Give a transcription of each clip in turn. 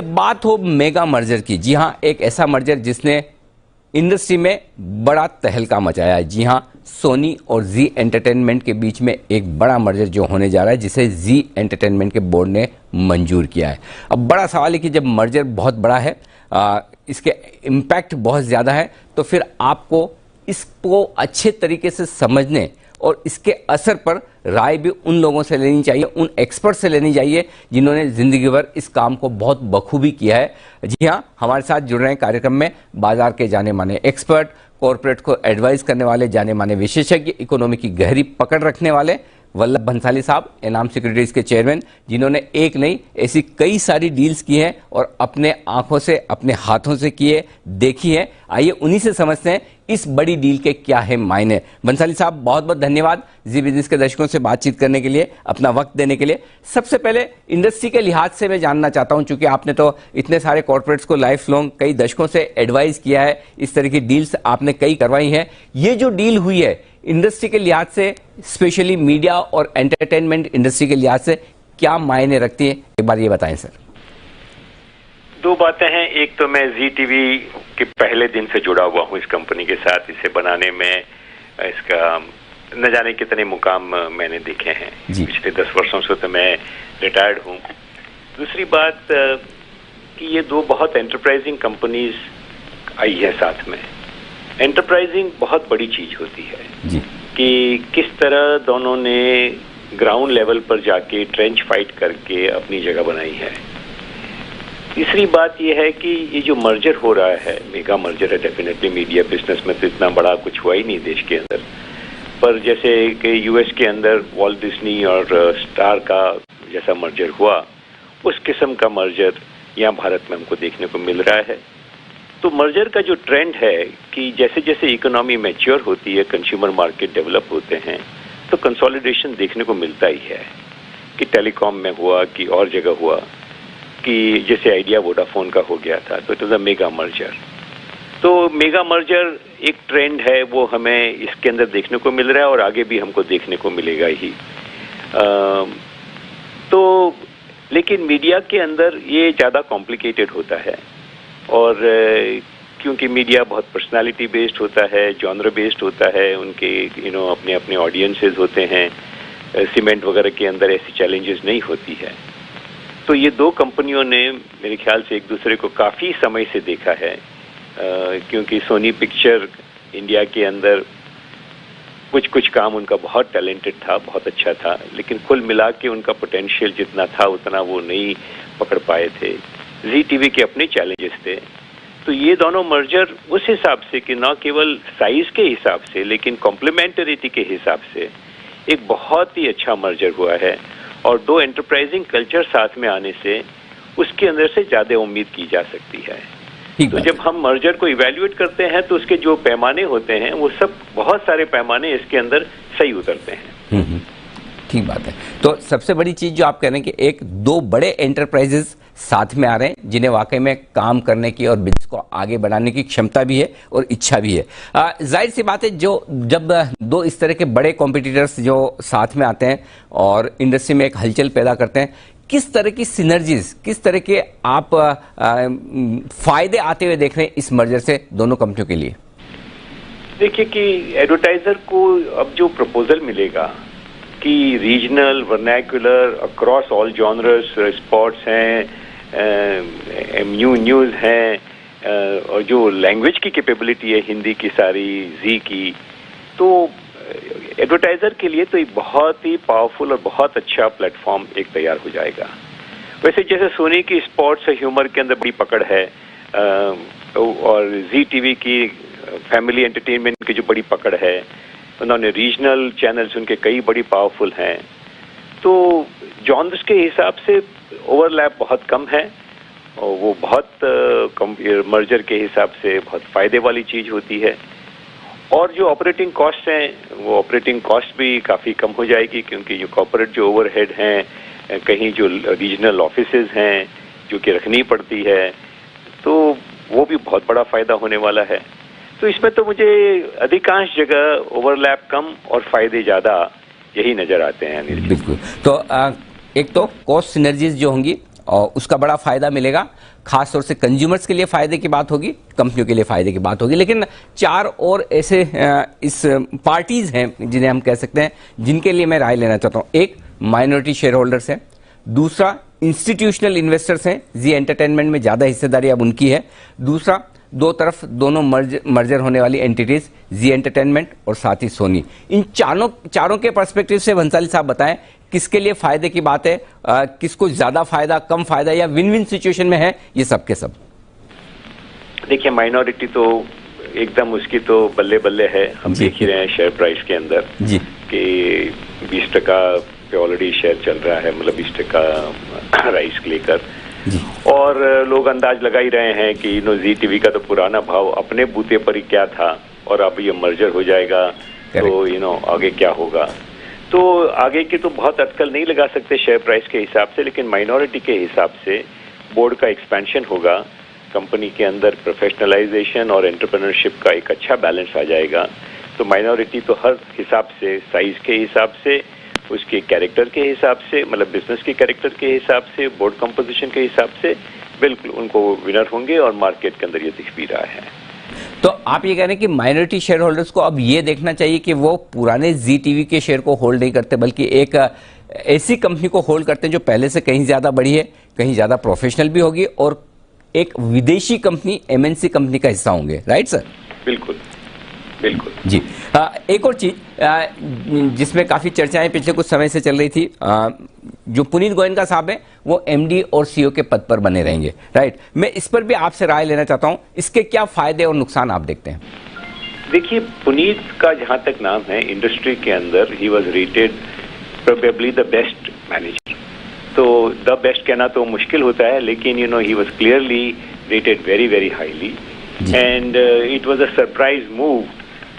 जब बात हो मेगा मर्जर की, जी हाँ, एक ऐसा मर्जर जिसने इंडस्ट्री में बड़ा तहलका मचाया है। जी हाँ, सोनी और जी एंटरटेनमेंट के बीच में एक बड़ा मर्जर जो होने जा रहा है, जिसे जी एंटरटेनमेंट के बोर्ड ने मंजूर किया है। अब बड़ा सवाल है कि जब मर्जर बहुत बड़ा है, इसके इम्पैक्ट बहुत ज़्यादा है, तो फिर आपको इसको अच्छे तरीके से समझने और इसके असर पर राय भी उन लोगों से लेनी चाहिए, उन एक्सपर्ट से लेनी चाहिए जिन्होंने जिंदगी भर इस काम को बहुत बखूबी किया है। जी हाँ, हमारे साथ जुड़ रहे हैं कार्यक्रम में बाजार के जाने माने एक्सपर्ट, कॉरपोरेट को एडवाइस करने वाले जाने माने विशेषज्ञ, इकोनॉमी की गहरी पकड़ रखने वाले वल्लभ भंसाली साहब, एनाम सिक्योरिटीज के चेयरमैन, जिन्होंने एक नहीं ऐसी कई सारी डील्स की हैं और अपने आंखों से, अपने हाथों से किए, देखी है। आइए उन्हीं से समझते हैं इस बड़ी डील के क्या है मायने। भंसाली साहब, बहुत बहुत धन्यवाद जी बिजनेस के दर्शकों से बातचीत करने के लिए, अपना वक्त देने के लिए। सबसे पहले इंडस्ट्री के लिहाज से मैं जानना चाहता हूं, चूंकि आपने तो इतने सारे कॉर्पोरेट्स को लाइफ लॉन्ग कई दशकों से एडवाइस किया है, इस तरह की डील्स आपने कई करवाई हैं। ये जो डील हुई है इंडस्ट्री के लिहाज से, स्पेशली मीडिया और एंटरटेनमेंट इंडस्ट्री के लिहाज से क्या मायने रखती है, एक बार ये बताएं सर। दो बातें हैं। एक तो मैं जी टीवी के पहले दिन से जुड़ा हुआ हूँ इस कंपनी के साथ। इसे बनाने में इसका न जाने कितने मुकाम मैंने देखे हैं पिछले 10 वर्षों से, तो मैं रिटायर्ड हूँ। दूसरी बात कि ये दो बहुत एंटरप्राइजिंग कंपनीज आई है साथ में। एंटरप्राइजिंग बहुत बड़ी चीज होती है जी। कि किस तरह दोनों ने ग्राउंड लेवल पर जाके ट्रेंच फाइट करके अपनी जगह बनाई है। तीसरी बात यह है कि ये जो मर्जर हो रहा है, मेगा मर्जर है, डेफिनेटली मीडिया बिजनेस में तो इतना बड़ा कुछ हुआ ही नहीं देश के अंदर, पर जैसे कि यूएस के अंदर वॉल्ट डिज्नी और स्टार का जैसा मर्जर हुआ, उस किस्म का मर्जर यहाँ भारत में हमको देखने को मिल रहा है। तो मर्जर का जो ट्रेंड है कि जैसे जैसे इकोनॉमी मैच्योर होती है, कंज्यूमर मार्केट डेवलप होते हैं, तो कंसोलिडेशन देखने को मिलता ही है। कि टेलीकॉम में हुआ, कि और जगह हुआ, कि जैसे आइडिया वोडाफोन का हो गया था, तो it was a mega merger. तो मेगा मर्जर एक ट्रेंड है, वो हमें इसके अंदर देखने को मिल रहा है और आगे भी हमको देखने को मिलेगा ही। तो लेकिन मीडिया के अंदर ये ज़्यादा कॉम्प्लिकेटेड होता है, और क्योंकि मीडिया बहुत पर्सनालिटी बेस्ड होता है, जॉनर बेस्ड होता है, उनके अपने अपने ऑडियंसेस होते हैं। सीमेंट वगैरह के अंदर ऐसी चैलेंजेस नहीं होती है। तो ये दो कंपनियों ने मेरे ख्याल से एक दूसरे को काफ़ी समय से देखा है, क्योंकि सोनी पिक्चर इंडिया के अंदर कुछ काम उनका बहुत टैलेंटेड था, बहुत अच्छा था, लेकिन कुल मिला के उनका पोटेंशियल जितना था उतना वो नहीं पकड़ पाए थे। जी टीवी के अपने चैलेंजेस थे। तो ये दोनों मर्जर उस हिसाब से कि न केवल साइज के हिसाब से लेकिन कॉम्प्लीमेंटरिटी के हिसाब से एक बहुत ही अच्छा मर्जर हुआ है, और दो एंटरप्राइजिंग कल्चर साथ में आने से उसके अंदर से ज्यादा उम्मीद की जा सकती है। तो जब हम मर्जर को इवैल्यूएट करते हैं तो उसके जो पैमाने होते हैं वो सब, बहुत सारे पैमाने इसके अंदर सही उतरते हैं। ठीक बात है। तो सबसे बड़ी चीज जो आप कह रहे हैं कि एक दो बड़े एंटरप्राइजेस साथ में आ रहे हैं जिन्हें वाकई में काम करने की और बिजनेस को आगे बढ़ाने की क्षमता भी है और इच्छा भी है। जाहिर सी बात है, जब दो इस तरह के बड़े कॉम्पिटिटर्स जो साथ में आते हैं और इंडस्ट्री में एक हलचल पैदा करते हैं, किस तरह की सिनर्जीज, किस तरह के आप फायदे आते हुए देख रहे हैं इस मर्जर से दोनों कंपनियों के लिए? देखिए कि एडवर्टाइजर को अब जो प्रपोजल मिलेगा कि regional, vernacular, across all genres, sports हैं, न्यूज़ हैं, और जो लैंग्वेज की कैपेबिलिटी है हिंदी की सारी, जी की, तो एडवर्टाइजर के लिए तो एक बहुत ही पावरफुल और बहुत अच्छा प्लेटफॉर्म एक तैयार हो जाएगा। वैसे जैसे सोनी की स्पोर्ट्स और ह्यूमर के अंदर बड़ी पकड़ है, और जी टीवी की फैमिली एंटरटेनमेंट की जो बड़ी पकड़ है, उन्होंने रीजनल चैनल्स उनके कई बड़ी पावरफुल हैं, तो जॉनर्स के हिसाब से ओवरलैप बहुत कम है, और वो बहुत मर्जर के हिसाब से बहुत फायदे वाली चीज होती है। और जो ऑपरेटिंग कॉस्ट हैं, वो ऑपरेटिंग कॉस्ट भी काफ़ी कम हो जाएगी, क्योंकि जो कॉर्पोरेट जो ओवरहेड हैं, कहीं जो रीजनल ऑफिसेज हैं जो कि रखनी पड़ती है, तो वो भी बहुत बड़ा फायदा होने वाला है। तो इसमें तो मुझे अधिकांश जगह ओवरलैप कम और फायदे ज़्यादा यही नज़र आते हैं। बिल्कुल। तो एक तो कॉस्ट सिनर्जीज जो होंगी और उसका बड़ा फायदा मिलेगा, खास तौर से कंज्यूमर्स के लिए फायदे की बात होगी, कंपनियों के लिए फायदे की बात होगी। लेकिन 4 और ऐसे इस पार्टीज हैं जिन्हें हम कह सकते हैं, जिनके लिए मैं राय लेना चाहता हूं। एक, माइनॉरिटी शेयर होल्डर्स हैं। दूसरा, इंस्टीट्यूशनल इन्वेस्टर्स हैं, जी एंटरटेनमेंट में ज्यादा हिस्सेदारी अब उनकी है। दूसरा, दो तरफ दोनों मर्जर होने वाली एंटिटीज, जी एंटरटेनमेंट और साथ ही सोनी। इन चारों के पर्सपेक्टिव से भंसाली साहब बताएं, किसके लिए फायदे की बात है, किसको ज्यादा फायदा, कम फायदा या विन विन सिचुएशन में है ये सब के सब? देखिए, माइनॉरिटी तो एकदम उसकी तो बल्ले बल्ले है। हम देख ही रहे हैं शेयर प्राइस के अंदर जी कि 20% पे ऑलरेडी शेयर चल रहा है, मतलब 20% राइस को लेकर। और लोग अंदाज लगा ही रहे हैं कि जी टीवी का तो पुराना भाव अपने बूते पर ही क्या था, और अब ये मर्जर हो जाएगा तो आगे क्या होगा। तो आगे की तो बहुत अटकल नहीं लगा सकते शेयर प्राइस के हिसाब से, लेकिन माइनॉरिटी के हिसाब से बोर्ड का एक्सपेंशन होगा, कंपनी के अंदर प्रोफेशनलाइजेशन और एंटरप्रेन्योरशिप का एक अच्छा बैलेंस आ जाएगा। तो माइनॉरिटी तो हर हिसाब से, साइज के हिसाब से, उसके कैरेक्टर के हिसाब से, मतलब बिजनेस के कैरेक्टर के हिसाब से, बोर्ड कंपोजिशन के हिसाब से बिल्कुल उनको विनर होंगे, और मार्केट के अंदर ये दिख भी रहा है। तो आप ये कह रहे हैं कि माइनॉरिटी शेयर होल्डर्स को अब ये देखना चाहिए कि वो पुराने जी टीवी के शेयर को होल्ड नहीं करते, बल्कि एक ऐसी कंपनी को होल्ड करते हैं जो पहले से कहीं ज्यादा बड़ी है, कहीं ज्यादा प्रोफेशनल भी होगी, और एक विदेशी कंपनी, एमएनसी कंपनी का हिस्सा होंगे। Right sir? बिल्कुल बिल्कुल जी। एक और चीज जिसमें काफी चर्चाएं पिछले कुछ समय से चल रही थी, जो पुनीत गोयनका साहब हैं वो एमडी और सीईओ के पद पर बने रहेंगे। राइट, मैं इस पर भी आपसे राय लेना चाहता हूं, इसके क्या फायदे और नुकसान आप देखते हैं? देखिए, पुनीत का जहां तक नाम है इंडस्ट्री के अंदर, he was rated probably the best manager. तो द बेस्ट कहना तो मुश्किल होता है, लेकिन he was clearly rated very very highly, and it was a surprise move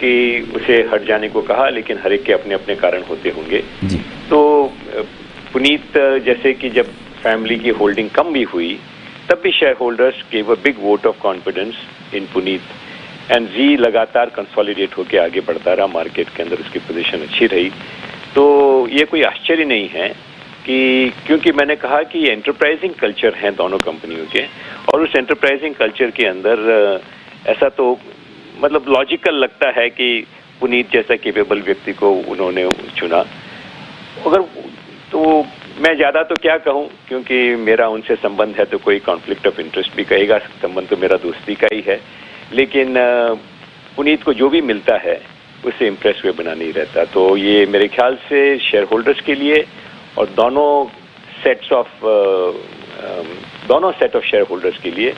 कि उसे हट जाने को कहा, लेकिन हर एक के अपने अपने कारण होते होंगे। तो पुनीत जैसे कि जब फैमिली की होल्डिंग कम भी हुई, तब भी share holders gave a big vote of confidence in Puneet, and Zee लगातार कंसोलिडेट होकर आगे बढ़ता रहा मार्केट के अंदर, उसकी पोजीशन अच्छी रही। तो ये कोई आश्चर्य नहीं है कि, क्योंकि मैंने कहा कि एंटरप्राइजिंग कल्चर है दोनों कंपनियों के, और उस एंटरप्राइजिंग कल्चर के अंदर ऐसा तो मतलब लॉजिकल लगता है कि पुनीत जैसा केपेबल व्यक्ति को उन्होंने चुना। अगर तो मैं ज्यादा तो क्या कहूं, क्योंकि मेरा उनसे संबंध है, तो कोई कॉन्फ्लिक्ट ऑफ इंटरेस्ट भी कहेगा, संबंध तो मेरा दोस्ती का ही है, लेकिन पुनीत को जो भी मिलता है उससे इम्प्रेस हुए बना नहीं रहता। तो ये मेरे ख्याल से शेयर होल्डर्स के लिए और दोनों सेट ऑफ शेयर होल्डर्स के लिए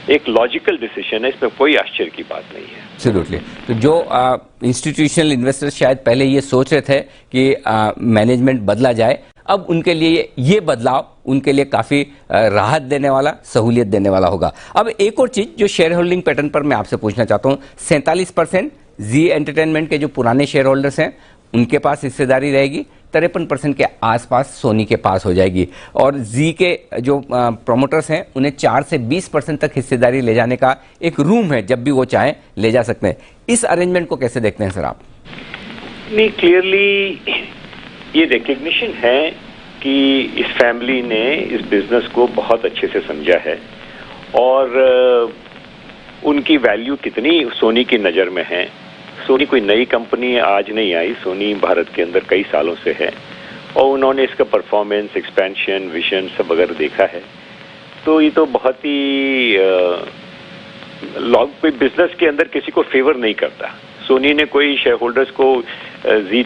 एक लॉजिकल डिसीजन है, इसमें कोई आश्चर्य की बात नहीं है। एब्सोल्युटली। तो जो इंस्टीट्यूशनल इन्वेस्टर्स शायद पहले ये सोच रहे थे कि मैनेजमेंट बदला जाए, अब उनके लिए ये बदलाव उनके लिए काफी राहत देने वाला, सहूलियत देने वाला होगा। अब एक और चीज जो शेयर होल्डिंग पैटर्न पर मैं आपसे पूछना चाहता हूं, 47% जी एंटरटेनमेंट के जो पुराने शेयर होल्डर्स हैं उनके पास हिस्सेदारी रहेगी, 53% के आसपास सोनी के पास हो जाएगी, और जी के जो प्रोमोटर्स हैं उन्हें 4 से 20% तक हिस्सेदारी ले जाने का एक रूम है, जब भी वो चाहें ले जा सकते हैं। इस अरेंजमेंट को कैसे देखते हैं सर आप? नहीं, क्लियरली ये रिकग्निशन है कि इस फैमिली ने इस बिजनेस को बहुत अच्छे से समझा है, और उनकी वैल्यू कितनी सोनी की नज़र में है। सोनी कोई नई कंपनी आज नहीं आई, सोनी भारत के अंदर कई सालों से है, और उन्होंने इसका परफॉर्मेंस, एक्सपेंशन, विजन सब अगर देखा है, तो ये तो बहुत ही कोई बिजनेस के अंदर किसी को फेवर नहीं करता। सोनी ने कोई शेयर होल्डर्स को, जी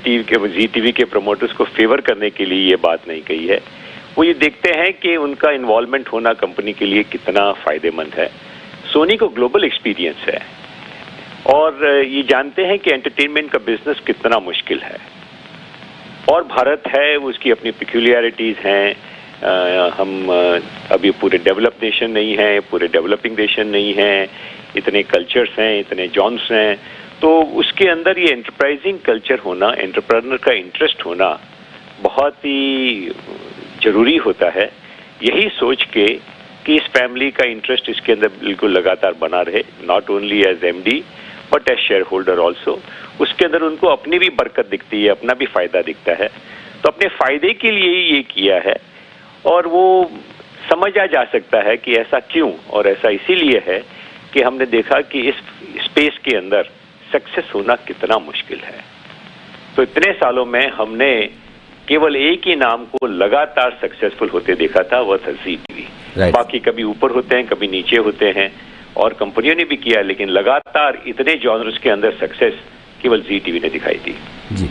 टीवी के प्रमोटर्स को फेवर करने के लिए ये बात नहीं कही है। वो ये देखते हैं कि उनका इन्वॉल्वमेंट होना कंपनी के लिए कितना फायदेमंद है। सोनी को ग्लोबल एक्सपीरियंस है, और ये जानते हैं कि एंटरटेनमेंट का बिजनेस कितना मुश्किल है, और भारत है, उसकी अपनी पिक्यूलियरिटीज हैं। हम अभी पूरे डेवलप नेशन नहीं है, पूरे डेवलपिंग नेशन नहीं है, इतने कल्चर्स हैं, इतने जॉन्स हैं, तो उसके अंदर ये एंटरप्राइजिंग कल्चर होना, एंटरप्रेन्योर का इंटरेस्ट होना बहुत ही जरूरी होता है। यही सोच के कि इस फैमिली का इंटरेस्ट इसके अंदर बिल्कुल लगातार बना रहे, not only as MD but as shareholder also, उसके अंदर उनको अपनी भी बरकत दिखती है, अपना भी फायदा दिखता है, तो अपने फायदे के लिए ही ये किया है। और वो समझा जा सकता है कि ऐसा क्यों, और ऐसा इसीलिए है कि हमने देखा कि इस स्पेस के अंदर सक्सेस होना कितना मुश्किल है। तो इतने सालों में हमने केवल एक ही नाम को लगातार सक्सेसफुल होते देखा था, वह था जी टीवी। बाकी कभी ऊपर होते हैं, कभी नीचे होते हैं, और कंपनियों ने भी किया, लेकिन लगातार इतने जॉनर्स के अंदर सक्सेस केवल जी टीवी ने दिखाई दी। जी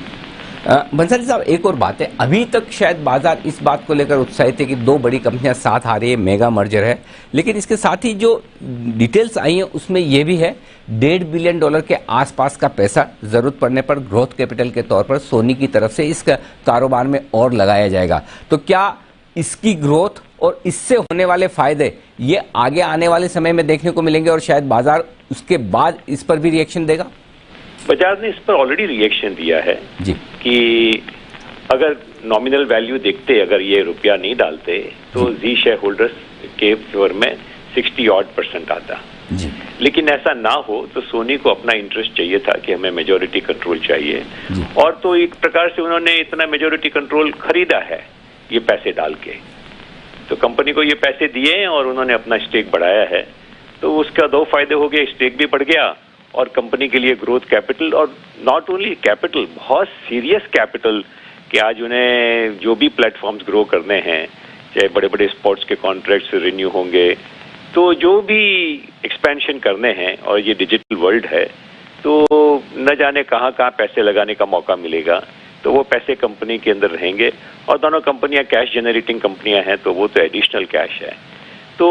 बंसाली साहब, एक और बात है, अभी तक शायद बाजार इस बात को लेकर उत्साहित है कि दो बड़ी कंपनियां साथ आ रही है, मेगा मर्जर है, लेकिन इसके साथ ही जो डिटेल्स आई हैं उसमें यह भी है $1.5 बिलियन के आसपास का पैसा जरूरत पड़ने पर ग्रोथ कैपिटल के तौर पर सोनी की तरफ से इस कारोबार में और लगाया जाएगा। तो क्या इसकी ग्रोथ और इससे होने वाले फायदे ये आगे आने वाले समय में देखने को मिलेंगे और शायद बाजार उसके बाद इस पर भी रिएक्शन देगा? बाजार ने इस पर ऑलरेडी रिएक्शन दिया है जी, कि अगर नॉमिनल वैल्यू देखते, अगर ये रुपया नहीं डालते तो जी शेयर होल्डर्स के फेवर में 60% आता जी। लेकिन ऐसा ना हो तो सोनी को अपना इंटरेस्ट चाहिए था कि हमें मेजॉरिटी कंट्रोल चाहिए, और तो एक प्रकार से उन्होंने इतना मेजॉरिटी कंट्रोल खरीदा है ये पैसे डाल के। तो कंपनी को ये पैसे दिए हैं और उन्होंने अपना स्टेक बढ़ाया है, तो उसका दो फायदे हो गए, स्टेक भी बढ़ गया और कंपनी के लिए ग्रोथ कैपिटल, और नॉट ओनली कैपिटल, बहुत सीरियस कैपिटल कि आज उन्हें जो भी प्लेटफॉर्म्स ग्रो करने हैं, चाहे बड़े बड़े स्पोर्ट्स के कॉन्ट्रैक्ट्स रिन्यू होंगे, तो जो भी एक्सपेंशन करने हैं, और ये डिजिटल वर्ल्ड है तो न जाने कहाँ कहाँ पैसे लगाने का मौका मिलेगा, तो वो पैसे कंपनी के अंदर रहेंगे। और दोनों कंपनियां कैश जनरेटिंग कंपनियां हैं, तो वो तो एडिशनल कैश है। तो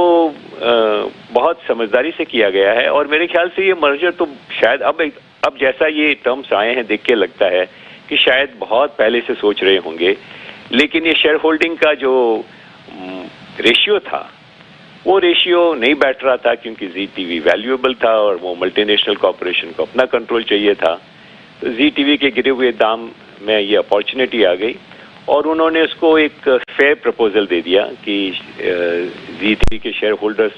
बहुत समझदारी से किया गया है, और मेरे ख्याल से ये मर्जर तो शायद अब जैसा ये टर्म्स आए हैं देख के लगता है कि शायद बहुत पहले से सोच रहे होंगे, लेकिन ये शेयर होल्डिंग का जो रेशियो था वो रेशियो नहीं बैठ रहा था, क्योंकि जी टीवी वैल्यूएबल था और वो मल्टीनेशनल कॉर्पोरेशन को अपना कंट्रोल चाहिए था। तो जी टीवी के गिरे हुए दाम में ये अपॉर्चुनिटी आ गई, और उन्होंने उसको एक फेयर प्रपोजल दे दिया कि जी टीवी के शेयर होल्डर्स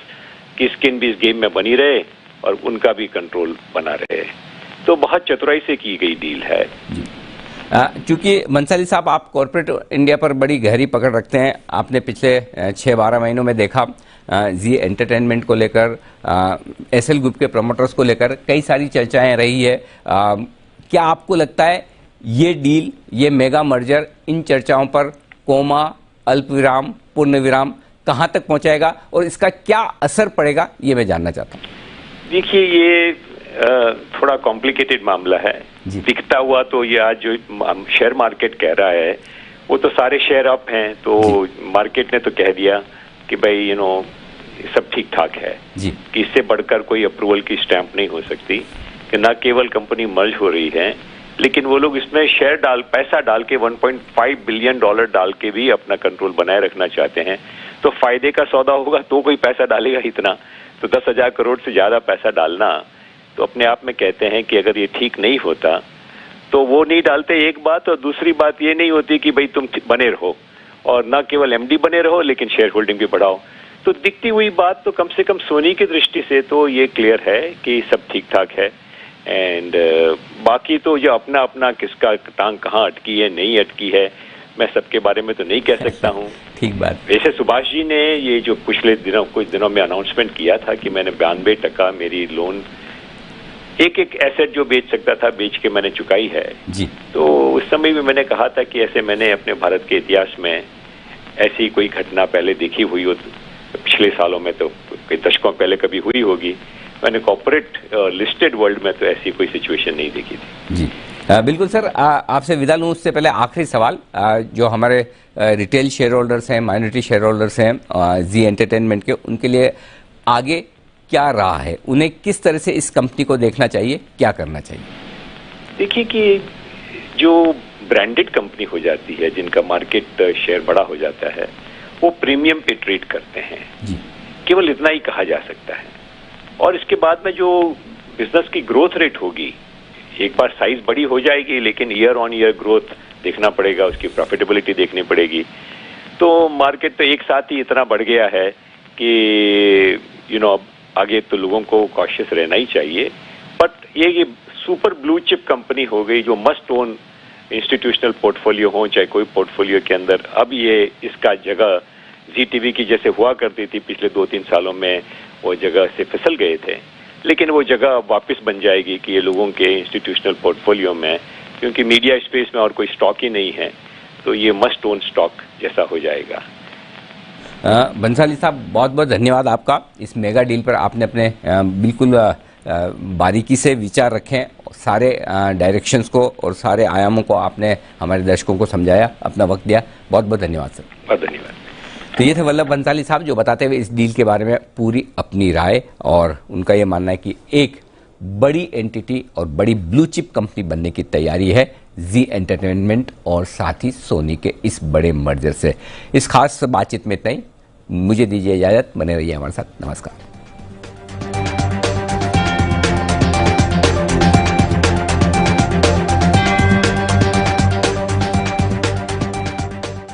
की स्किन भी इस गेम में बनी रहे और उनका भी कंट्रोल बना रहे। तो बहुत चतुराई से की गई डील है। क्योंकि मंसाली साहब, आप कॉर्पोरेट इंडिया पर बड़ी गहरी पकड़ रखते हैं। आपने पिछले 6-12 महीनों में देखा जी एंटरटेनमेंट को लेकर, एसएल ग्रुप के प्रमोटर्स को लेकर कई सारी चर्चाएं रही है। क्या आपको लगता है ये डील, ये मेगा मर्जर इन चर्चाओं पर कोमा, अल्पविराम, पूर्णविराम कहां तक पहुंचाएगा और इसका क्या असर पड़ेगा, ये मैं जानना चाहता हूं। देखिए, ये थोड़ा कॉम्प्लिकेटेड मामला है। दिखता हुआ तो ये आज जो शेयर मार्केट कह रहा है वो तो सारे शेयर अप हैं, तो मार्केट ने तो कह दिया कि भाई सब ठीक ठाक है जी, कि इससे बढ़कर कोई अप्रूवल की स्टैंप नहीं हो सकती, कि न केवल कंपनी मर्ज हो रही है, लेकिन वो लोग इसमें पैसा डाल के $1.5 बिलियन डाल के भी अपना कंट्रोल बनाए रखना चाहते हैं। तो फायदे का सौदा होगा तो कोई पैसा डालेगा इतना, तो 10,000 करोड़ से ज्यादा पैसा डालना तो अपने आप में कहते हैं कि अगर ये ठीक नहीं होता तो वो नहीं डालते, एक बात। और दूसरी बात ये नहीं होती कि भाई तुम बने रहो और न केवल एमडी बने रहो लेकिन शेयर होल्डिंग भी बढ़ाओ। तो दिखती हुई बात तो कम से कम सोनी की दृष्टि से तो ये क्लियर है कि सब ठीक ठाक है। एंड बाकी तो जो अपना अपना किसका टांग कहाँ अटकी है, नहीं अटकी है, मैं सबके बारे में तो नहीं कह सकता हूँ। ठीक बात। वैसे सुभाष जी ने ये जो पिछले कुछ दिनों में अनाउंसमेंट किया था कि मैंने 92% मेरी लोन एक एसेट जो बेच सकता था बेच के मैंने चुकाई है जी। तो उस समय भी मैंने कहा था कि ऐसे मैंने अपने भारत के इतिहास में ऐसी कोई घटना पहले देखी हुई हो, पिछले सालों में तो कई दशकों पहले कभी हुई होगी, मैंने कॉर्पोरेट लिस्टेड वर्ल्ड में तो ऐसी कोई सिचुएशन नहीं देखी थी जी। बिल्कुल सर, आपसे विदा लूँ उससे पहले आखिरी सवाल, जो हमारे रिटेल शेयर होल्डर्स हैं, माइनॉरिटी शेयर होल्डर्स हैं जी एंटरटेनमेंट के, उनके लिए आगे क्या रहा है, उन्हें किस तरह से इस कंपनी को देखना चाहिए, क्या करना चाहिए? देखिए कि जो ब्रांडेड कंपनी हो जाती है, जिनका मार्केट शेयर बड़ा हो जाता है, वो प्रीमियम पे ट्रेड करते हैं जी। केवल इतना ही कहा जा सकता है। और इसके बाद में जो बिजनेस की ग्रोथ रेट होगी, एक बार साइज बड़ी हो जाएगी लेकिन ईयर ऑन ईयर ग्रोथ देखना पड़ेगा, उसकी प्रॉफिटेबिलिटी देखनी पड़ेगी। तो मार्केट तो एक साथ ही इतना बढ़ गया है कि अब आगे तो लोगों को कॉशियस रहना ही चाहिए। बट ये सुपर ब्लू चिप कंपनी हो गई जो मस्ट ओन इंस्टीट्यूशनल पोर्टफोलियो हो, चाहे कोई पोर्टफोलियो के अंदर, अब ये इसका जगह जी टीवी की जैसे हुआ करती थी पिछले 2-3 सालों में, वो जगह से फिसल गए थे, लेकिन वो जगह वापस बन जाएगी कि ये लोगों के इंस्टीट्यूशनल पोर्टफोलियो में, क्योंकि मीडिया स्पेस में और कोई स्टॉक ही नहीं है, तो ये मस्ट ओन स्टॉक जैसा हो जाएगा। बंसाली साहब, बहुत बहुत धन्यवाद आपका। इस मेगा डील पर आपने अपने बिल्कुल बारीकी से विचार रखें, सारे डायरेक्शंस को और सारे आयामों को आपने हमारे दर्शकों को समझाया, अपना वक्त दिया। बहुत बहुत धन्यवाद सर। बहुत धन्यवाद। तो ये थे वल्लभ बंसाली साहब, जो बताते हुए इस डील के बारे में पूरी अपनी राय, और उनका ये मानना है कि एक बड़ी एंटिटी और बड़ी ब्लू चिप कंपनी बनने की तैयारी है जी एंटरटेनमेंट और साथ ही सोनी के इस बड़े मर्जर से। इस खास बातचीत में इतना ही। मुझे दीजिए इजाजत, बने रहिए हमारे साथ। नमस्कार।